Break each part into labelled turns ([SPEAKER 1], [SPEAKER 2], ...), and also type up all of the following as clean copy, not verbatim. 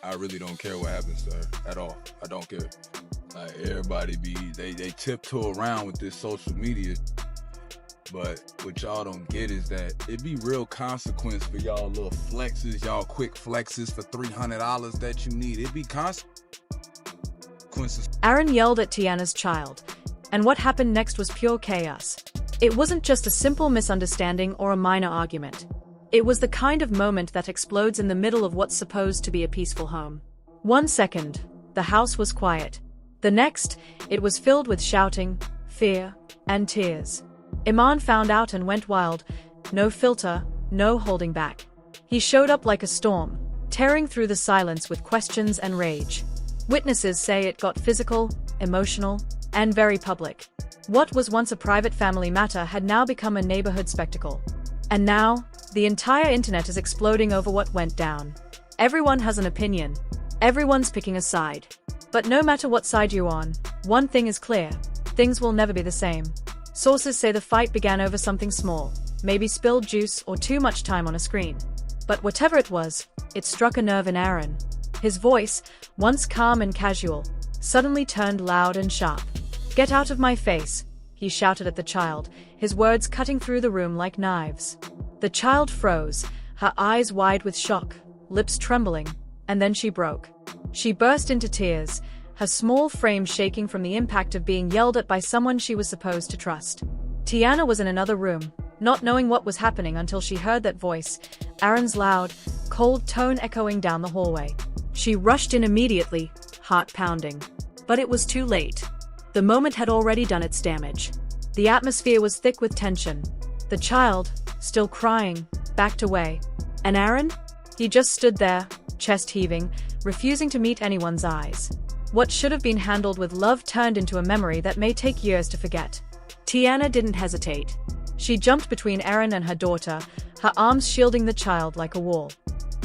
[SPEAKER 1] I really don't care what happens to her at all. I don't care. Like, everybody they tiptoe around with this social media. But what y'all don't get is that it be real consequence for y'all little flexes, y'all quick flexes for $300 that you need. It be consequences.
[SPEAKER 2] Aaron yelled at Teyana's child, and what happened next was pure chaos. It wasn't just a simple misunderstanding or a minor argument. It was the kind of moment that explodes in the middle of what's supposed to be a peaceful home. 1 second, the house was quiet. The next, it was filled with shouting, fear, and tears. Iman found out and went wild. No filter, no holding back. He showed up like a storm, tearing through the silence with questions and rage. Witnesses say it got physical, emotional, and very public. What was once a private family matter had now become a neighborhood spectacle. And now, the entire internet is exploding over what went down. Everyone has an opinion. Everyone's picking a side. But no matter what side you're on, one thing is clear: things will never be the same. Sources say the fight began over something small, maybe spilled juice or too much time on a screen. But whatever it was, it struck a nerve in Aaron. His voice, once calm and casual, suddenly turned loud and sharp. "Get out of my face," he shouted at the child, his words cutting through the room like knives. The child froze, her eyes wide with shock, lips trembling, and then she broke. She burst into tears, her small frame shaking from the impact of being yelled at by someone she was supposed to trust. Teyana was in another room, not knowing what was happening until she heard that voice, Aaron's loud, cold tone echoing down the hallway. She rushed in immediately, heart pounding. But it was too late. The moment had already done its damage. The atmosphere was thick with tension. The child, still crying, backed away. And Aaron? He just stood there, chest heaving, refusing to meet anyone's eyes. What should have been handled with love turned into a memory that may take years to forget. Teyana didn't hesitate. She jumped between Aaron and her daughter, her arms shielding the child like a wall.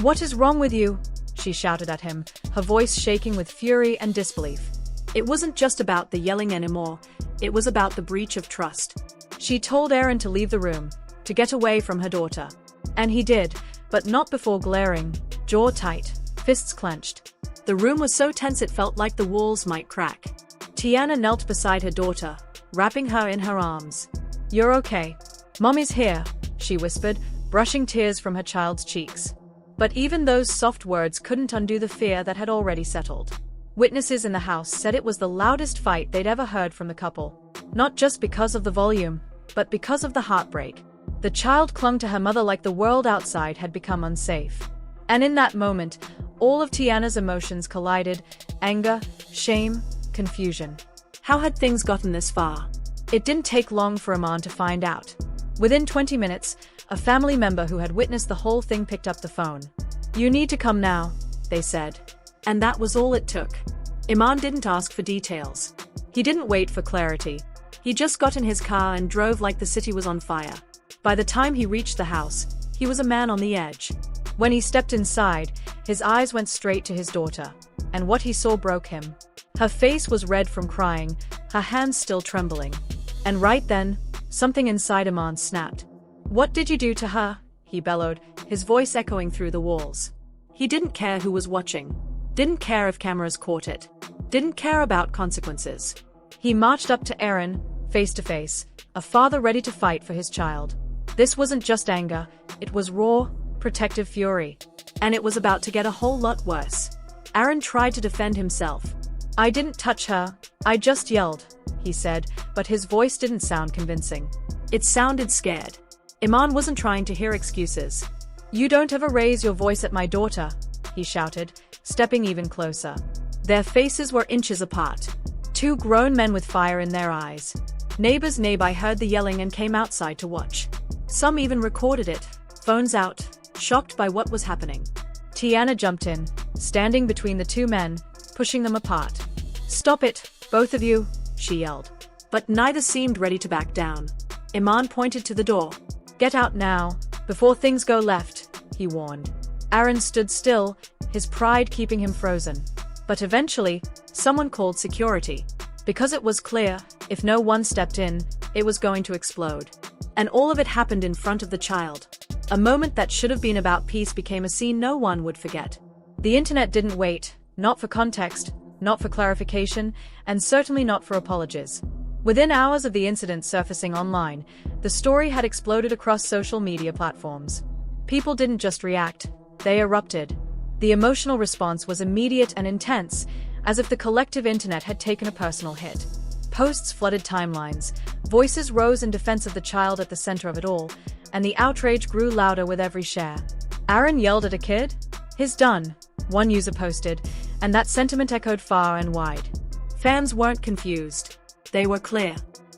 [SPEAKER 2] "What is wrong with you?" she shouted at him, her voice shaking with fury and disbelief. It wasn't just about the yelling anymore, it was about the breach of trust. She told Aaron to leave the room, to get away from her daughter. And he did, but not before glaring, jaw tight, fists clenched. The room was so tense it felt like the walls might crack. Teyana knelt beside her daughter, wrapping her in her arms. "You're okay. Mommy's here," she whispered, brushing tears from her child's cheeks. But even those soft words couldn't undo the fear that had already settled. Witnesses in the house said it was the loudest fight they'd ever heard from the couple. Not just because of the volume, but because of the heartbreak. The child clung to her mother like the world outside had become unsafe. And in that moment, all of Teyana's emotions collided: anger, shame, confusion. How had things gotten this far? It didn't take long for Iman to find out. Within 20 minutes, a family member who had witnessed the whole thing picked up the phone. "You need to come now," they said. And that was all it took. Iman didn't ask for details. He didn't wait for clarity. He just got in his car and drove like the city was on fire. By the time he reached the house, he was a man on the edge. When he stepped inside, his eyes went straight to his daughter, and what he saw broke him. Her face was red from crying, her hands still trembling. And right then, something inside Iman snapped. "What did you do to her?" he bellowed, his voice echoing through the walls. He didn't care who was watching. Didn't care if cameras caught it. Didn't care about consequences. He marched up to Aaron, face to face, a father ready to fight for his child. This wasn't just anger, it was raw, protective fury. And it was about to get a whole lot worse. Aaron tried to defend himself. "I didn't touch her, I just yelled," he said, but his voice didn't sound convincing. It sounded scared. Iman wasn't trying to hear excuses. "You don't ever raise your voice at my daughter," he shouted, stepping even closer. Their faces were inches apart. Two grown men with fire in their eyes. Neighbors nearby heard the yelling and came outside to watch. Some even recorded it, phones out, shocked by what was happening. Teyana jumped in, standing between the two men, pushing them apart. "Stop it, both of you," she yelled. But neither seemed ready to back down. Iman pointed to the door. "Get out now, before things go left," he warned. Aaron stood still, his pride keeping him frozen. But eventually, someone called security. Because it was clear, if no one stepped in, it was going to explode. And all of it happened in front of the child. A moment that should have been about peace became a scene no one would forget. The internet didn't wait, not for context, not for clarification, and certainly not for apologies. Within hours of the incident surfacing online, the story had exploded across social media platforms. People didn't just react, they erupted. The emotional response was immediate and intense, as if the collective internet had taken a personal hit. Posts flooded timelines, voices rose in defense of the child at the center of it all, and the outrage grew louder with every share. Aaron yelled at a kid? He's done, one user posted, and that sentiment echoed far and wide. Fans weren't confused. They were clear.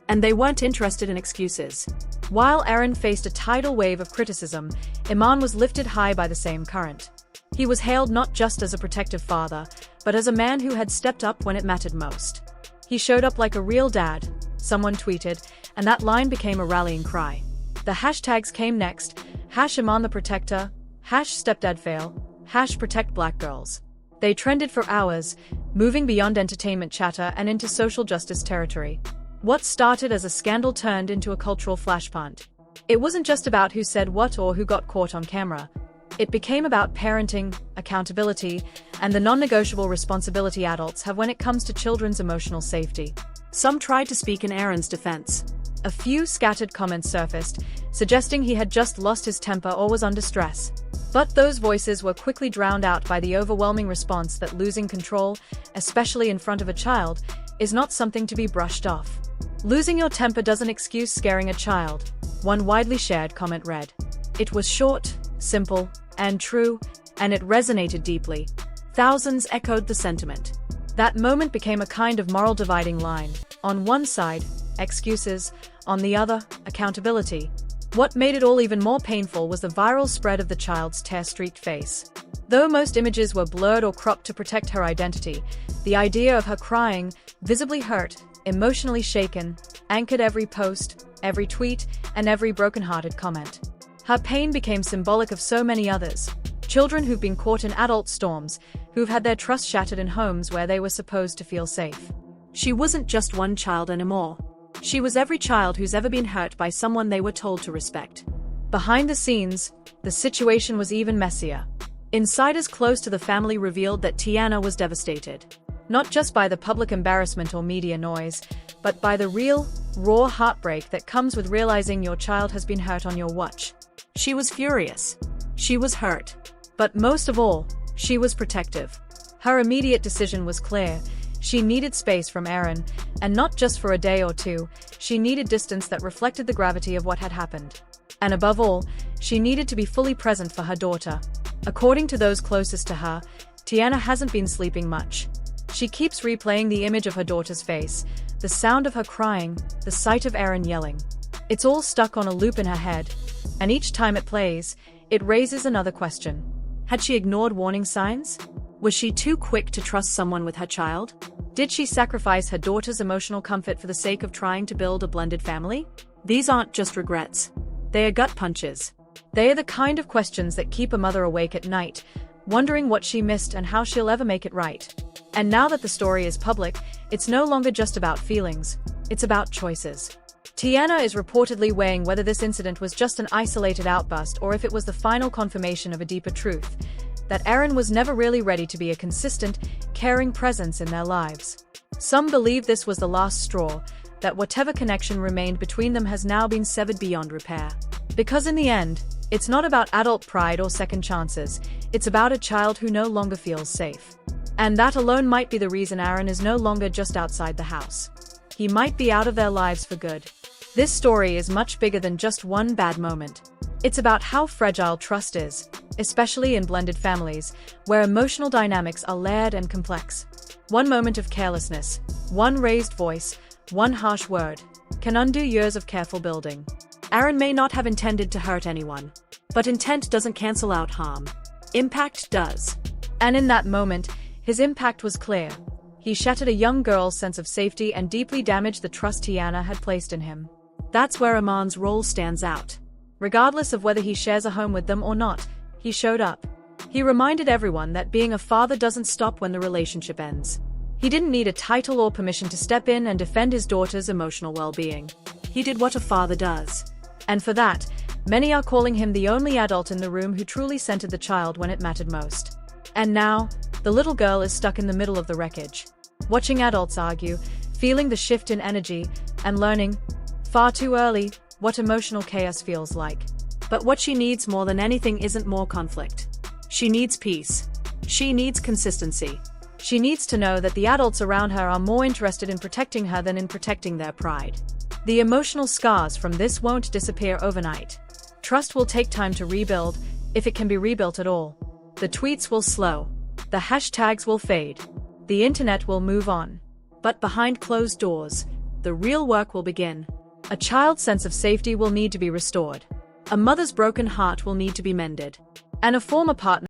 [SPEAKER 2] And they weren't interested in excuses. While Aaron faced a tidal wave of criticism, Iman was lifted high by the same current. He was hailed not just as a protective father, but as a man who had stepped up when it mattered most. He showed up like a real dad, someone tweeted, and that line became a rallying cry. The hashtags came next, #Iman the Protector, #StepdadFail, #ProtectBlackGirls. They trended for hours, moving beyond entertainment chatter and into social justice territory. What started as a scandal turned into a cultural flashpoint. It wasn't just about who said what or who got caught on camera. It became about parenting, accountability, and the non-negotiable responsibility adults have when it comes to children's emotional safety. Some tried to speak in Aaron's defense. A few scattered comments surfaced, suggesting he had just lost his temper or was under stress. But those voices were quickly drowned out by the overwhelming response that losing control, especially in front of a child, is not something to be brushed off. Losing your temper doesn't excuse scaring a child, one widely shared comment read. It was short, simple, and true, and it resonated deeply. Thousands echoed the sentiment. That moment became a kind of moral dividing line. On one side, excuses, on the other, accountability. What made it all even more painful was the viral spread of the child's tear-streaked face. Though most images were blurred or cropped to protect her identity, the idea of her crying, visibly hurt, emotionally shaken, anchored every post, every tweet, and every broken-hearted comment. Her pain became symbolic of so many others. Children who've been caught in adult storms, who've had their trust shattered in homes where they were supposed to feel safe. She wasn't just one child anymore. She was every child who's ever been hurt by someone they were told to respect. Behind the scenes, the situation was even messier. Insiders close to the family revealed that Teyana was devastated. Not just by the public embarrassment or media noise, but by the real, raw heartbreak that comes with realizing your child has been hurt on your watch. She was furious. She was hurt. But most of all, she was protective. Her immediate decision was clear. She needed space from Aaron, and not just for a day or two, she needed distance that reflected the gravity of what had happened. And above all, she needed to be fully present for her daughter. According to those closest to her, Teyana hasn't been sleeping much. She keeps replaying the image of her daughter's face, the sound of her crying, the sight of Aaron yelling. It's all stuck on a loop in her head, and each time it plays, it raises another question. Had she ignored warning signs? Was she too quick to trust someone with her child? Did she sacrifice her daughter's emotional comfort for the sake of trying to build a blended family? These aren't just regrets. They are gut punches. They are the kind of questions that keep a mother awake at night, wondering what she missed and how she'll ever make it right. And now that the story is public, it's no longer just about feelings, it's about choices. Teyana is reportedly weighing whether this incident was just an isolated outburst or if it was the final confirmation of a deeper truth, that Aaron was never really ready to be a consistent, caring presence in their lives. Some believe this was the last straw, that whatever connection remained between them has now been severed beyond repair. Because in the end, it's not about adult pride or second chances, it's about a child who no longer feels safe. And that alone might be the reason Aaron is no longer just outside the house. He might be out of their lives for good. This story is much bigger than just one bad moment. It's about how fragile trust is, especially in blended families, where emotional dynamics are layered and complex. One moment of carelessness, one raised voice, one harsh word, can undo years of careful building. Aaron may not have intended to hurt anyone, but intent doesn't cancel out harm. Impact does. And in that moment, his impact was clear. He shattered a young girl's sense of safety and deeply damaged the trust Teyana had placed in him. That's where Iman's role stands out. Regardless of whether he shares a home with them or not, he showed up. He reminded everyone that being a father doesn't stop when the relationship ends. He didn't need a title or permission to step in and defend his daughter's emotional well-being. He did what a father does. And for that, many are calling him the only adult in the room who truly centered the child when it mattered most. And now, the little girl is stuck in the middle of the wreckage, watching adults argue, feeling the shift in energy, and learning, far too early, what emotional chaos feels like. But what she needs more than anything isn't more conflict. She needs peace. She needs consistency. She needs to know that the adults around her are more interested in protecting her than in protecting their pride. The emotional scars from this won't disappear overnight. Trust will take time to rebuild, if it can be rebuilt at all. The tweets will slow. The hashtags will fade. The internet will move on. But behind closed doors, the real work will begin. A child's sense of safety will need to be restored. A mother's broken heart will need to be mended. And a former partner